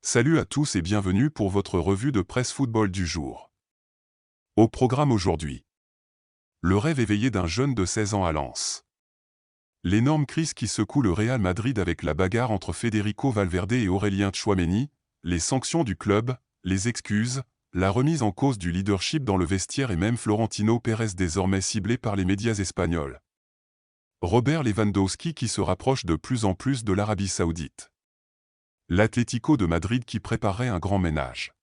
Salut à tous et bienvenue pour votre revue de presse football du jour. Au programme aujourd'hui. Le rêve éveillé d'un jeune de 16 ans à Lens. L'énorme crise qui secoue le Real Madrid avec la bagarre entre Federico Valverde et Aurélien Tchouaméni, les sanctions du club, les excuses, la remise en cause du leadership dans le vestiaire et même Florentino Pérez désormais ciblé par les médias espagnols. Robert Lewandowski qui se rapproche de plus en plus de l'Arabie Saoudite. L'Atlético de Madrid qui préparait un grand ménage.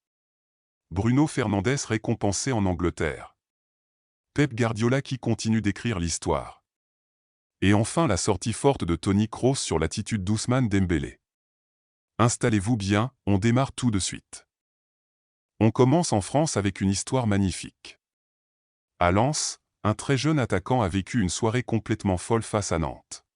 Bruno Fernandes récompensé en Angleterre. Pep Guardiola qui continue d'écrire l'histoire. Et enfin la sortie forte de Toni Kroos sur l'attitude d'Ousmane Dembélé. Installez-vous bien, on démarre tout de suite. On commence en France avec une histoire magnifique. À Lens, un très jeune attaquant a vécu une soirée complètement folle face à Nantes.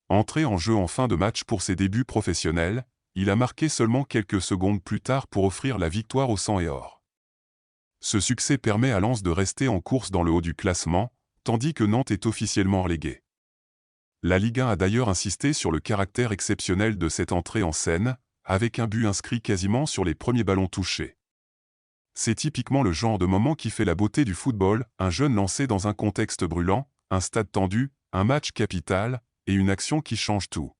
Entré en jeu en fin de match pour ses débuts professionnels, il a marqué seulement quelques secondes plus tard pour offrir la victoire au sang et or. Ce succès permet à Lens de rester en course dans le haut du classement, tandis que Nantes est officiellement relégué. La Ligue 1 a d'ailleurs insisté sur le caractère exceptionnel de cette entrée en scène, avec un but inscrit quasiment sur les premiers ballons touchés. C'est typiquement le genre de moment qui fait la beauté du football, un jeune lancé dans un contexte brûlant, un stade tendu, un match capital, et une action qui change tout.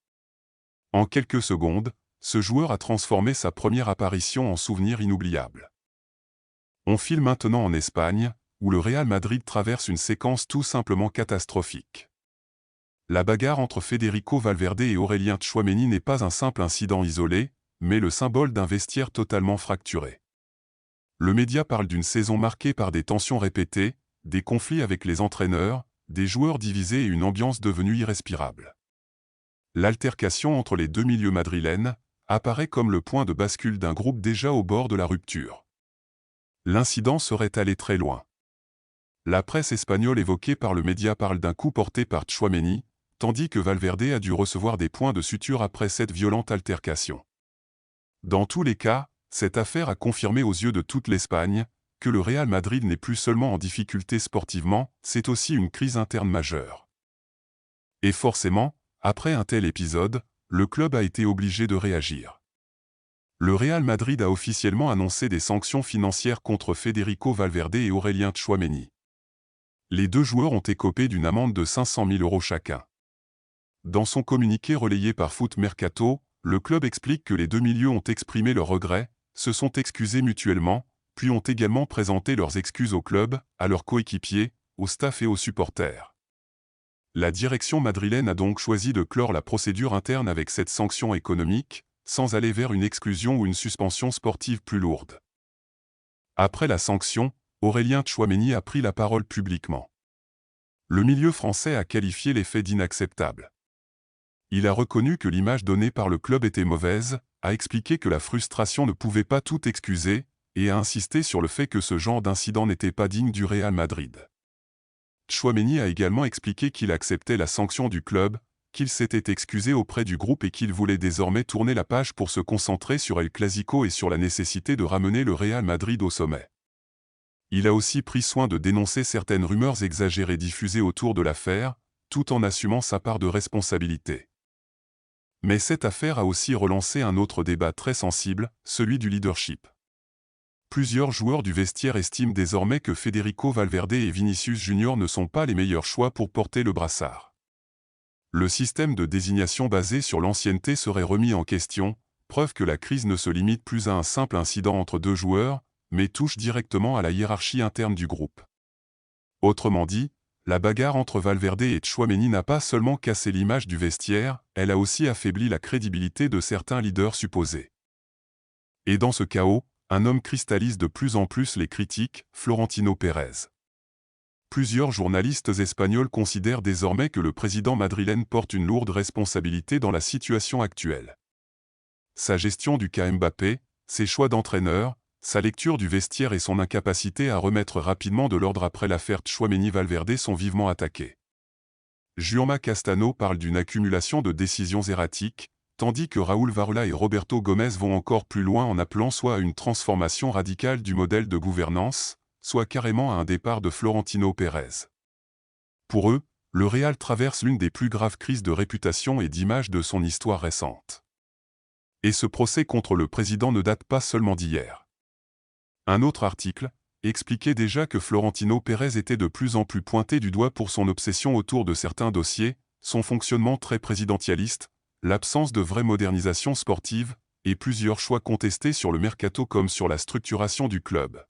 En quelques secondes, ce joueur a transformé sa première apparition en souvenir inoubliable. On file maintenant en Espagne, où le Real Madrid traverse une séquence tout simplement catastrophique. La bagarre entre Federico Valverde et Aurélien Tchouaméni n'est pas un simple incident isolé, mais le symbole d'un vestiaire totalement fracturé. Le média parle d'une saison marquée par des tensions répétées, des conflits avec les entraîneurs, des joueurs divisés et une ambiance devenue irrespirable. L'altercation entre les deux milieux madrilènes apparaît comme le point de bascule d'un groupe déjà au bord de la rupture. L'incident serait allé très loin. La presse espagnole évoquée par le média parle d'un coup porté par Tchouaméni, tandis que Valverde a dû recevoir des points de suture après cette violente altercation. Dans tous les cas, cette affaire a confirmé aux yeux de toute l'Espagne que le Real Madrid n'est plus seulement en difficulté sportivement, c'est aussi une crise interne majeure. Et forcément, après un tel épisode, le club a été obligé de réagir. Le Real Madrid a officiellement annoncé des sanctions financières contre Federico Valverde et Aurélien Tchouaméni. Les deux joueurs ont écopé d'une amende de 500 000 € chacun. Dans son communiqué relayé par Foot Mercato, le club explique que les deux milieux ont exprimé leurs regrets, se sont excusés mutuellement, puis ont également présenté leurs excuses au club, à leurs coéquipiers, au staff et aux supporters. La direction madrilène a donc choisi de clore la procédure interne avec cette sanction économique, sans aller vers une exclusion ou une suspension sportive plus lourde. Après la sanction, Aurélien Tchouaméni a pris la parole publiquement. Le milieu français a qualifié les faits d'inacceptables. Il a reconnu que l'image donnée par le club était mauvaise, a expliqué que la frustration ne pouvait pas tout excuser, et a insisté sur le fait que ce genre d'incident n'était pas digne du Real Madrid. Tchouaméni a également expliqué qu'il acceptait la sanction du club, qu'il s'était excusé auprès du groupe et qu'il voulait désormais tourner la page pour se concentrer sur El Clasico et sur la nécessité de ramener le Real Madrid au sommet. Il a aussi pris soin de dénoncer certaines rumeurs exagérées diffusées autour de l'affaire, tout en assumant sa part de responsabilité. Mais cette affaire a aussi relancé un autre débat très sensible, celui du leadership. Plusieurs joueurs du vestiaire estiment désormais que Federico Valverde et Vinicius Junior ne sont pas les meilleurs choix pour porter le brassard. Le système de désignation basé sur l'ancienneté serait remis en question, preuve que la crise ne se limite plus à un simple incident entre deux joueurs, mais touche directement à la hiérarchie interne du groupe. Autrement dit, la bagarre entre Valverde et Tchouaméni n'a pas seulement cassé l'image du vestiaire, elle a aussi affaibli la crédibilité de certains leaders supposés. Et dans ce chaos, un homme cristallise de plus en plus les critiques, Florentino Pérez. Plusieurs journalistes espagnols considèrent désormais que le président madrilène porte une lourde responsabilité dans la situation actuelle. Sa gestion du cas Mbappé, ses choix d'entraîneur, sa lecture du vestiaire et son incapacité à remettre rapidement de l'ordre après l'affaire Tchouaméni-Valverde sont vivement attaqués. Jaume Castano parle d'une accumulation de décisions erratiques, tandis que Raúl Varela et Roberto Gómez vont encore plus loin en appelant soit à une transformation radicale du modèle de gouvernance, soit carrément à un départ de Florentino Pérez. Pour eux, le Real traverse l'une des plus graves crises de réputation et d'image de son histoire récente. Et ce procès contre le président ne date pas seulement d'hier. Un autre article expliquait déjà que Florentino Pérez était de plus en plus pointé du doigt pour son obsession autour de certains dossiers, son fonctionnement très présidentialiste, l'absence de vraie modernisation sportive, et plusieurs choix contestés sur le mercato comme sur la structuration du club.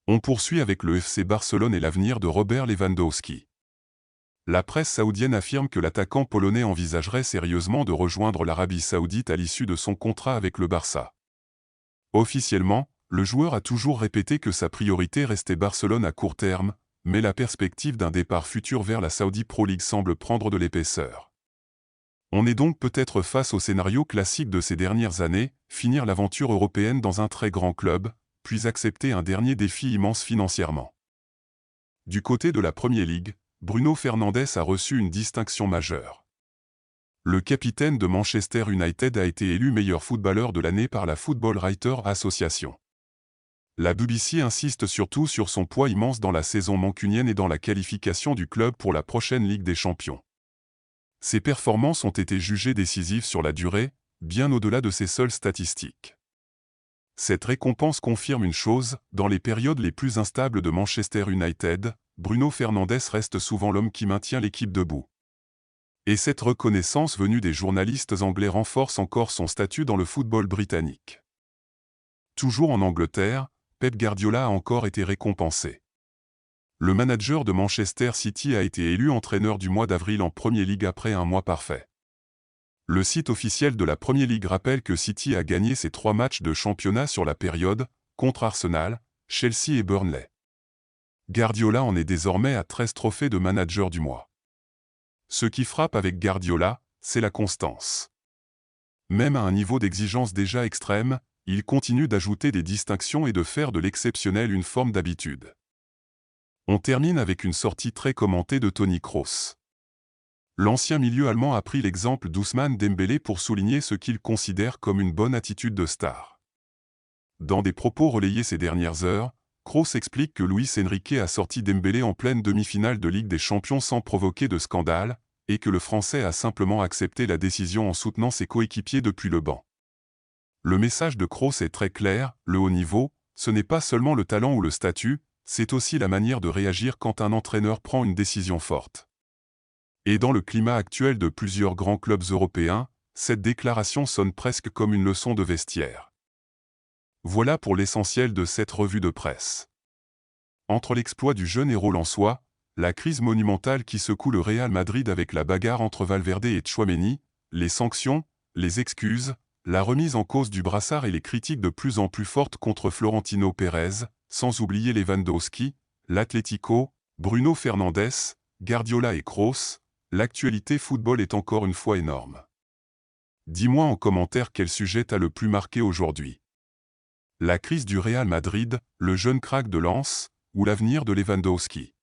On poursuit avec le FC Barcelone et l'avenir de Robert Lewandowski. La presse saoudienne affirme que l'attaquant polonais envisagerait sérieusement de rejoindre l'Arabie saoudite à l'issue de son contrat avec le Barça. Officiellement, le joueur a toujours répété que sa priorité restait Barcelone à court terme, mais la perspective d'un départ futur vers la Saudi Pro League semble prendre de l'épaisseur. On est donc peut-être face au scénario classique de ces dernières années, finir l'aventure européenne dans un très grand club, puis accepter un dernier défi immense financièrement. Du côté de la Premier League, Bruno Fernandes a reçu une distinction majeure. Le capitaine de Manchester United a été élu meilleur footballeur de l'année par la Football Writers Association. La BBC insiste surtout sur son poids immense dans la saison mancunienne et dans la qualification du club pour la prochaine Ligue des Champions. Ses performances ont été jugées décisives sur la durée, bien au-delà de ses seules statistiques. Cette récompense confirme une chose, dans les périodes les plus instables de Manchester United, Bruno Fernandes reste souvent l'homme qui maintient l'équipe debout. Et cette reconnaissance venue des journalistes anglais renforce encore son statut dans le football britannique. Toujours en Angleterre, Pep Guardiola a encore été récompensé. Le manager de Manchester City a été élu entraîneur du mois d'avril en Premier League après un mois parfait. Le site officiel de la Premier League rappelle que City a gagné ses 3 matchs de championnat sur la période, contre Arsenal, Chelsea et Burnley. Guardiola en est désormais à 13 trophées de manager du mois. Ce qui frappe avec Guardiola, c'est la constance. Même à un niveau d'exigence déjà extrême, il continue d'ajouter des distinctions et de faire de l'exceptionnel une forme d'habitude. On termine avec une sortie très commentée de Toni Kroos. L'ancien milieu allemand a pris l'exemple d'Ousmane Dembélé pour souligner ce qu'il considère comme une bonne attitude de star. Dans des propos relayés ces dernières heures, Kroos explique que Luis Enrique a sorti Dembélé en pleine demi-finale de Ligue des Champions sans provoquer de scandale, et que le Français a simplement accepté la décision en soutenant ses coéquipiers depuis le banc. Le message de Kroos est très clair, le haut niveau, ce n'est pas seulement le talent ou le statut, c'est aussi la manière de réagir quand un entraîneur prend une décision forte. Et dans le climat actuel de plusieurs grands clubs européens, cette déclaration sonne presque comme une leçon de vestiaire. Voilà pour l'essentiel de cette revue de presse. Entre l'exploit du jeune héros lensois, la crise monumentale qui secoue le Real Madrid avec la bagarre entre Valverde et Tchouaméni, les sanctions, les excuses, la remise en cause du brassard et les critiques de plus en plus fortes contre Florentino Pérez, sans oublier Lewandowski, l'Atlético, Bruno Fernandes, Guardiola et Kroos, l'actualité football est encore une fois énorme. Dis-moi en commentaire quel sujet t'a le plus marqué aujourd'hui. La crise du Real Madrid, le jeune crack de Lens, ou l'avenir de Lewandowski.